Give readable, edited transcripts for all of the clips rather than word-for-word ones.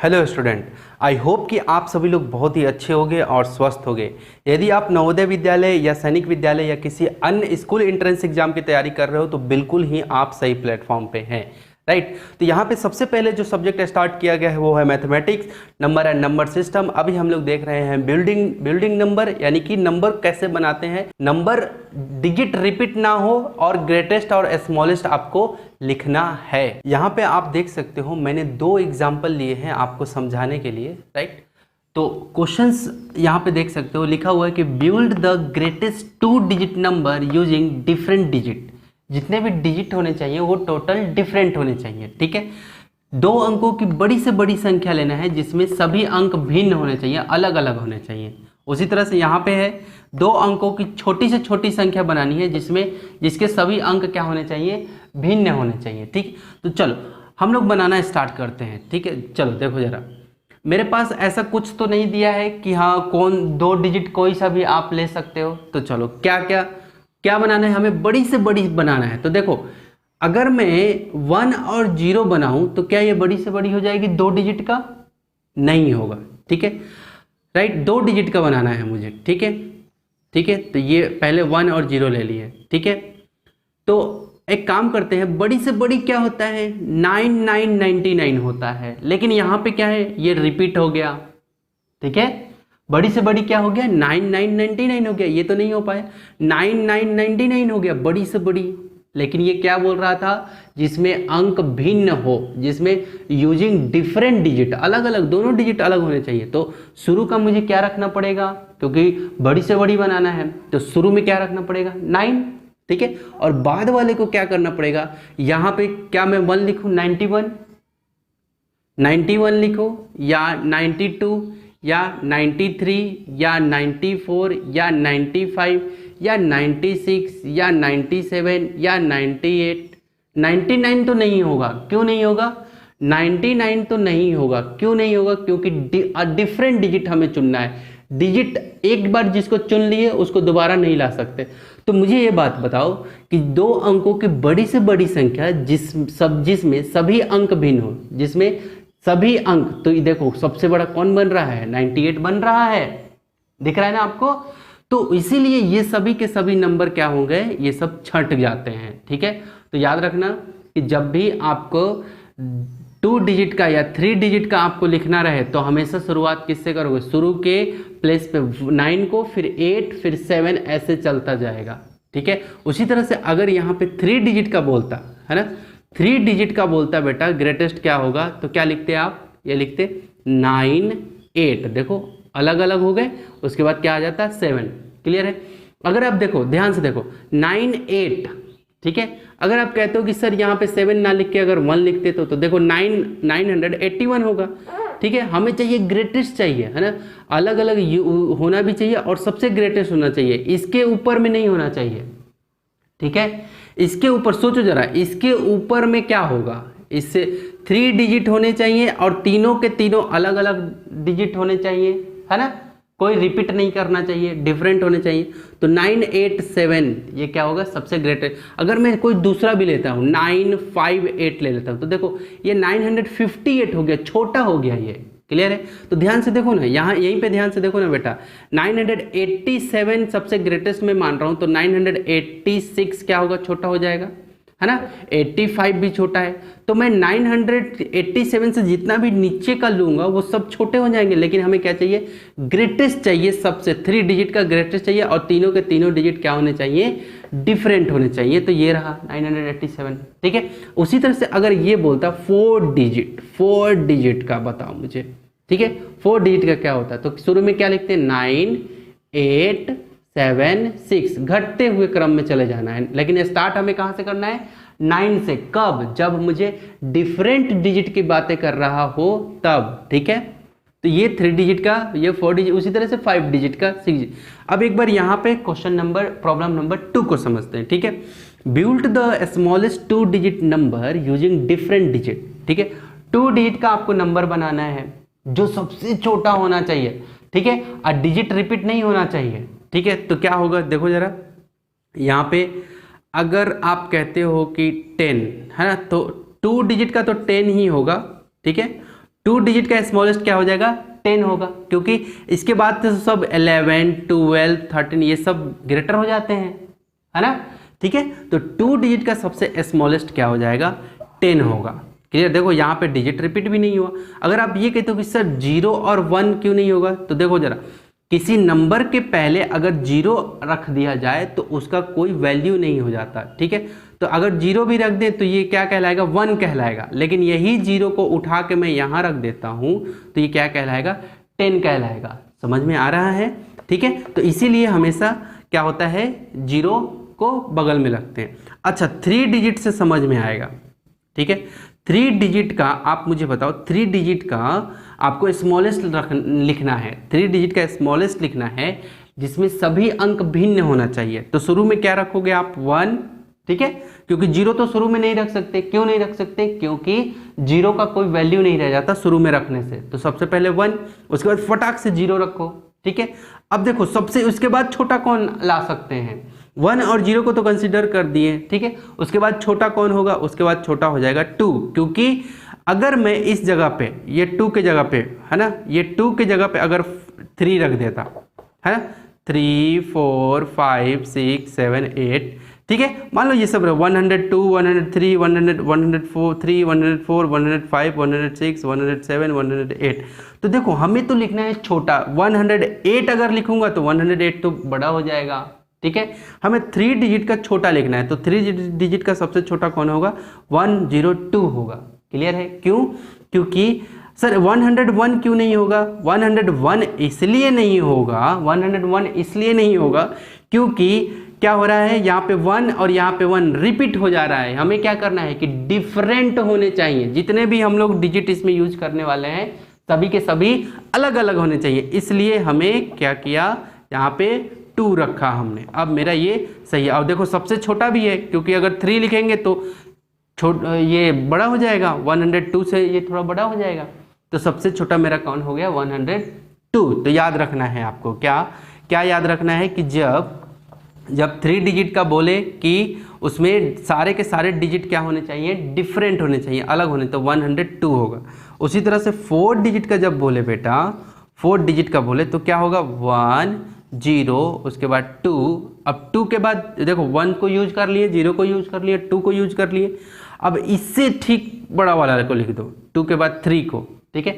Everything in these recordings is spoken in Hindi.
हेलो स्टूडेंट, आई होप कि आप सभी लोग बहुत ही अच्छे होंगे और स्वस्थ होंगे। यदि आप नवोदय विद्यालय या सैनिक विद्यालय या किसी अन्य स्कूल एंट्रेंस एग्जाम की तैयारी कर रहे हो तो बिल्कुल ही आप सही प्लेटफॉर्म पे हैं, राइट। तो यहाँ पे सबसे पहले जो सब्जेक्ट स्टार्ट किया गया है वो है mathematics, number and number system. अभी हम लोग देख रहे हैं बिल्डिंग नंबर, यानी कि नंबर कैसे बनाते हैं, नंबर डिजिट रिपीट ना हो और ग्रेटेस्ट और स्मॉलेस्ट आपको लिखना है। यहाँ पे आप देख सकते हो मैंने 2 एग्जाम्पल लिए हैं आपको समझाने के लिए, राइट। तो क्वेश्चंस यहाँ पे देख सकते हो, लिखा हुआ है कि build the greatest 2 digit number using different digit. जितने भी डिजिट होने चाहिए वो टोटल डिफरेंट होने चाहिए, ठीक है। 2 अंकों की बड़ी से बड़ी संख्या लेना है जिसमें सभी अंक भिन्न होने चाहिए, अलग अलग होने चाहिए। उसी तरह से यहाँ पे है 2 अंकों की छोटी से छोटी संख्या बनानी है जिसके सभी अंक क्या होने चाहिए, भिन्न होने चाहिए, ठीक। तो चलो हम लोग बनाना स्टार्ट करते हैं, ठीक है। चलो देखो जरा, मेरे पास ऐसा कुछ तो नहीं दिया है कि हाँ कौन 2 डिजिट कोई सा भी आप ले सकते हो। तो चलो क्या बनाना है, हमें बड़ी से बड़ी बनाना है। तो देखो अगर मैं 1 और 0 बनाऊं तो क्या ये बड़ी से बड़ी हो जाएगी 2 डिजिट का? नहीं होगा, ठीक है, राइट। 2 डिजिट का बनाना है मुझे, ठीक है, ठीक है। तो ये पहले 1 और 0 ले लिए, ठीक है। तो एक काम करते हैं, बड़ी से बड़ी क्या होता है, 9999 होता है, लेकिन यहाँ पे क्या है, ये रिपीट हो गया, ठीक है। बड़ी से बड़ी क्या हो गया, 9999 हो गया, ये तो नहीं हो पाया, 9999 हो गया बड़ी से बड़ी। लेकिन ये क्या बोल रहा था, जिसमें अंक भिन्न हो, जिसमें यूजिंग डिफरेंट डिजिट, अलग अलग दोनों डिजिट अलग होने चाहिए। तो शुरू का मुझे क्या रखना पड़ेगा, क्योंकि बड़ी से बड़ी बनाना है तो शुरू में क्या रखना पड़ेगा, 9, ठीक है। और बाद वाले को क्या करना पड़ेगा, यहां पे क्या मैं 1 लिखूं, 91 लिखो, या 92 या 93 या 94 या 95 या 96 या 97 या 98, 99 तो नहीं होगा। क्यों नहीं होगा, 99 तो नहीं होगा, क्यों नहीं होगा, क्योंकि डिफरेंट डिजिट हमें चुनना है। डिजिट एक बार जिसको चुन लिए उसको दोबारा नहीं ला सकते। तो मुझे ये बात बताओ कि 2 अंकों की बड़ी से बड़ी संख्या जिसमें सभी अंक भिन्न हो, जिसमें सभी अंक, तो ये देखो सबसे बड़ा कौन बन रहा है, 98 बन रहा है, दिख रहा है ना आपको। तो इसीलिए ये सभी के सभी नंबर क्या हो गए, ये सब छट जाते हैं, ठीक है। तो याद रखना कि जब भी आपको 2 डिजिट का या 3 डिजिट का आपको लिखना रहे तो हमेशा शुरुआत किससे करोगे, शुरू के प्लेस पे 9 को, फिर 8, फिर 7, ऐसे चलता जाएगा, ठीक है। उसी तरह से अगर यहाँ पे 3 डिजिट का बोलता है ना, 3 डिजिट का बोलता बेटा ग्रेटेस्ट क्या होगा, तो क्या लिखते आप, ये लिखते 9 8, देखो अलग अलग हो गए, उसके बाद क्या आ जाता है 7, क्लियर है। अगर आप देखो ध्यान से देखो 9 8, ठीक है। अगर आप कहते हो कि सर यहाँ पे 7 ना लिख के अगर 1 लिखते तो देखो 981 होगा, ठीक है। हमें चाहिए ग्रेटेस्ट चाहिए, है ना, अलग अलग होना भी चाहिए और सबसे ग्रेटेस्ट होना चाहिए, इसके ऊपर में नहीं होना चाहिए, ठीक है। इसके ऊपर सोचो जरा, इसके ऊपर में क्या होगा, इससे 3 डिजिट होने चाहिए और तीनों के तीनों अलग अलग डिजिट होने चाहिए, है ना, कोई रिपीट नहीं करना चाहिए, डिफरेंट होने चाहिए। तो 987 ये क्या होगा, सबसे ग्रेटेस्ट। अगर मैं कोई दूसरा भी लेता हूँ 958 ले लेता हूँ तो देखो ये 958 हो गया, छोटा हो गया ये, क्लियर है। तो ध्यान से देखो ना, यहाँ यहीं पे ध्यान से देखो ना बेटा, 987 सबसे ग्रेटेस्ट में मान रहा हूँ, तो 986 क्या होगा, छोटा हो जाएगा, है ना, 85 भी छोटा है। तो मैं 987 से जितना भी नीचे का लूंगा वो सब छोटे हो जाएंगे, लेकिन हमें क्या चाहिए, ग्रेटेस्ट चाहिए, सबसे 3 डिजिट का ग्रेटेस्ट चाहिए और तीनों के तीनों डिजिट क्या होने चाहिए, डिफरेंट होने चाहिए। तो ये रहा 987, ठीक है। उसी तरह से अगर ये बोलता 4 डिजिट का बताओ मुझे, ठीक है, 4 डिजिट का क्या होता है, तो शुरू में क्या लिखते हैं, 9 8 7 6, घटते हुए क्रम में चले जाना है, लेकिन स्टार्ट हमें कहां से करना है, 9 से। कब, जब मुझे डिफरेंट डिजिट की बातें कर रहा हो तब, ठीक है। तो ये 3 डिजिट का, ये 4 डिजिट, उसी तरह से 5 डिजिट का, 6 डिजिट। अब एक बार यहाँ पे प्रॉब्लम नंबर 2 को समझते हैं, ठीक है। Build the smallest 2 digit number using different digit, ठीक है। 2 डिजिट का आपको नंबर बनाना है जो सबसे छोटा होना चाहिए, ठीक है, और डिजिट रिपीट नहीं होना चाहिए, ठीक है। तो क्या होगा, देखो जरा, यहाँ पे अगर आप कहते हो कि 10 है ना, तो 2 डिजिट का तो 10 ही होगा, ठीक है। 2 डिजिट का स्मॉलेस्ट क्या हो जाएगा, 10 होगा, क्योंकि इसके बाद तो सब 11, 12, 13 ये सब ग्रेटर हो जाते हैं, है ना। ठीक है, तो 2 डिजिट का सबसे स्मॉलेस्ट क्या हो जाएगा, 10 होगा। क्लियर। देखो यहाँ पे डिजिट रिपीट भी नहीं हुआ। अगर आप ये कहते हो कि सर 0 और 1 क्यों नहीं होगा, तो देखो जरा, किसी नंबर के पहले अगर 0 रख दिया जाए तो उसका कोई वैल्यू नहीं हो जाता। ठीक है, तो अगर 0 भी रख दें तो ये क्या कहलाएगा, 1 कहलाएगा। लेकिन यही 0 को उठा के मैं यहाँ रख देता हूँ तो ये क्या कहलाएगा, 10 कहलाएगा। समझ में आ रहा है। ठीक है, तो इसीलिए हमेशा क्या होता है, 0 को बगल में रखते हैं। अच्छा, 3 डिजिट से समझ में आएगा। ठीक है, 3 डिजिट का आप मुझे बताओ, 3 डिजिट का आपको स्मॉलेस्ट लिखना है। 3 डिजिट का स्मॉलेस्ट लिखना है जिसमें सभी अंक भिन्न होना चाहिए। तो शुरू में क्या रखोगे आप, 1। ठीक है, क्योंकि 0 तो शुरू में नहीं रख सकते। क्यों नहीं रख सकते, क्योंकि 0 का कोई वैल्यू नहीं रह जाता शुरू में रखने से। तो सबसे पहले 1, उसके बाद फटाक से 0 रखो। ठीक है, अब देखो सबसे उसके बाद छोटा कौन ला सकते हैं, 1 और 0 को तो कंसीडर कर दिए। ठीक है, उसके बाद छोटा कौन होगा, उसके बाद छोटा हो जाएगा 2, क्योंकि अगर मैं इस जगह पे, ये 2 के जगह पे, है ना, ये 2 के जगह पे अगर 3 रख देता, है ना, 3, 4, 5, 6, 7, 8। ठीक है, मान लो ये सब 102, 103, 100, 104, 3, 104, 105, 106, 107, 108। तो देखो हमें तो लिखना है छोटा। 108 अगर लिखूंगा तो 108 तो बड़ा हो जाएगा। ठीक है, हमें 3 डिजिट का छोटा लिखना है, तो 3 डिजिट का सबसे छोटा कौन होगा, 102 होगा। क्लियर है, क्यों, क्योंकि सर 101 क्यों नहीं होगा, 101 इसलिए नहीं होगा, 101 इसलिए नहीं होगा क्योंकि क्या हो रहा है, यहाँ पे 1 और यहाँ पे 1 रिपीट हो जा रहा है। हमें क्या करना है कि डिफरेंट होने चाहिए। जितने भी हम लोग डिजिट इसमें यूज करने वाले हैं सभी के सभी अलग अलग होने चाहिए। इसलिए हमें क्या किया, यहाँ पे 2 रखा हमने। अब मेरा ये सही है। अब देखो सबसे छोटा भी है, क्योंकि अगर 3 लिखेंगे तो ये बड़ा हो जाएगा, 102 से ये थोड़ा बड़ा हो जाएगा। तो सबसे छोटा मेरा कौन हो गया, 102। तो याद रखना है आपको, क्या क्या याद रखना है कि जब 3 डिजिट का बोले कि उसमें सारे के सारे डिजिट क्या होने चाहिए, डिफरेंट होने चाहिए, अलग होने, तो 102 होगा। उसी तरह से 4 डिजिट का जब बोले बेटा, 4 डिजिट का बोले तो क्या होगा, 1, 0, उसके बाद 2। अब 2 के बाद देखो 1 को यूज कर लिए, 0 को यूज कर लिए, 2 को यूज कर लिए। अब इससे ठीक बड़ा वाला को लिख दो, 2 के बाद 3 को। ठीक है,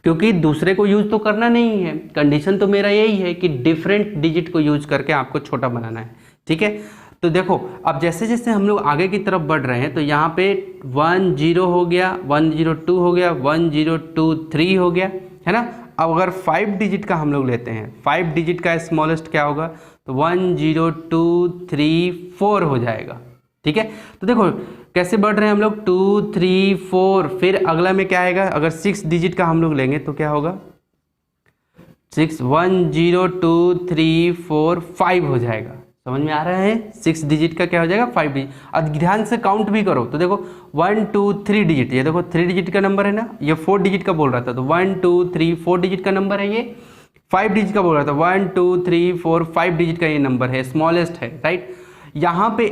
क्योंकि दूसरे को यूज तो करना नहीं है। कंडीशन तो मेरा यही है कि डिफरेंट डिजिट को यूज करके आपको छोटा बनाना है। ठीक है, तो देखो अब जैसे जैसे हम लोग आगे की तरफ बढ़ रहे हैं तो यहाँ पे 10 हो गया, 102 हो गया, 1023 हो गया, है ना। अब अगर 5 डिजिट का हम लोग लेते हैं, 5 डिजिट का स्मॉलेस्ट क्या होगा, तो 10234 हो जाएगा। ठीक है, तो देखो कैसे बढ़ रहे हैं हम लोग, 2, 3, 4, फिर अगला में क्या आएगा, अगर 6 डिजिट का हम लोग लेंगे तो क्या होगा, 6, 1, 0, 2, 3, 4, 5 हो जाएगा। समझ में आ रहा है, 6 डिजिट का क्या हो जाएगा, 5 डिजिट। अब ध्यान से काउंट भी करो तो देखो 1, 2, 3 डिजिट, ये देखो 3 डिजिट का नंबर है ना, ये 4 डिजिट का बोल रहा था, तो 1, 2, 3, 4 डिजिट का नंबर है। ये 5 डिजिट का बोल रहा था, 1, 2, 3, 4, 5 डिजिट का ये नंबर है, स्मॉलेस्ट है, राइट। यहाँ पे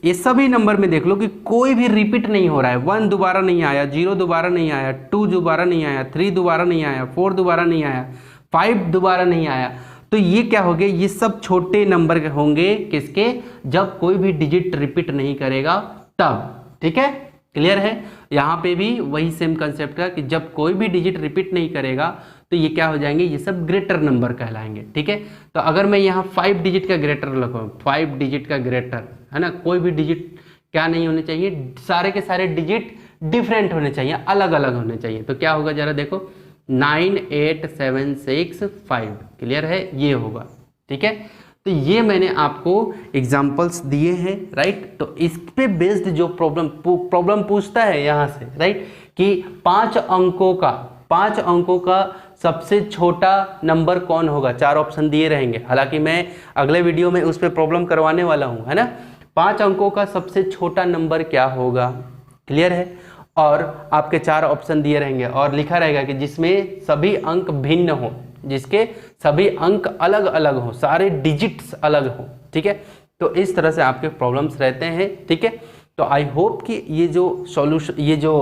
ये सभी नंबर में देख लो कि कोई भी रिपीट नहीं हो रहा है। 1 दोबारा नहीं आया, 0 दोबारा नहीं आया, 2 दोबारा नहीं आया, 3 दोबारा नहीं आया, 4 दोबारा नहीं आया, 5 दोबारा नहीं आया। तो ये क्या हो गए, ये सब छोटे नंबर होंगे किसके, जब कोई भी डिजिट रिपीट नहीं करेगा तब। ठीक है, क्लियर है। यहाँ पे भी वही सेम कंसेप्ट का कि जब कोई भी डिजिट रिपीट नहीं करेगा तो ये क्या हो जाएंगे, ये सब ग्रेटर नंबर कहलाएंगे। ठीक है, तो अगर मैं यहाँ 5 डिजिट का ग्रेटर लगाऊँ, 5 डिजिट का ग्रेटर, है ना, कोई भी डिजिट क्या नहीं होने चाहिए, सारे के सारे डिजिट डिफरेंट होने चाहिए, अलग अलग होने चाहिए। तो क्या होगा जरा देखो, 9, 8, 7, 6, 5। क्लियर है, ये होगा। ठीक है, तो ये मैंने आपको एग्जाम्पल्स दिए हैं, राइट। तो इस पे बेस्ड जो प्रॉब्लम पूछता है यहाँ से, राइट, कि 5 अंकों का सबसे छोटा नंबर कौन होगा, 4 ऑप्शन दिए रहेंगे। हालांकि मैं अगले वीडियो में उस पर प्रॉब्लम करवाने वाला हूँ, है ना। 5 अंकों का सबसे छोटा नंबर क्या होगा, क्लियर है। और आपके 4 ऑप्शन दिए रहेंगे और लिखा रहेगा कि जिसमें सभी अंक भिन्न हो, जिसके सभी अंक अलग अलग हो, सारे डिजिट्स अलग हो। ठीक है, तो इस तरह से आपके प्रॉब्लम्स रहते हैं। ठीक है, तो आई होप कि ये जो सॉल्यूशन, ये जो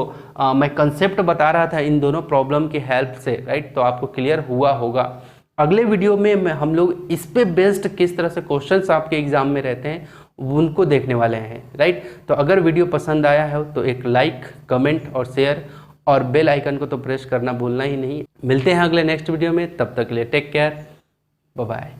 मैं कंसेप्ट बता रहा था इन दोनों प्रॉब्लम की हेल्प से, राइट, तो आपको क्लियर हुआ होगा। अगले वीडियो में हम लोग इस पे बेस्ड किस तरह से क्वेश्चंस आपके एग्जाम में रहते हैं उनको देखने वाले हैं, राइट। तो अगर वीडियो पसंद आया है तो एक लाइक, कमेंट और शेयर और बेल आइकन को तो प्रेस करना भूलना ही नहीं। मिलते हैं अगले नेक्स्ट वीडियो में, तब तक के लिए टेक केयर, बाय बाय।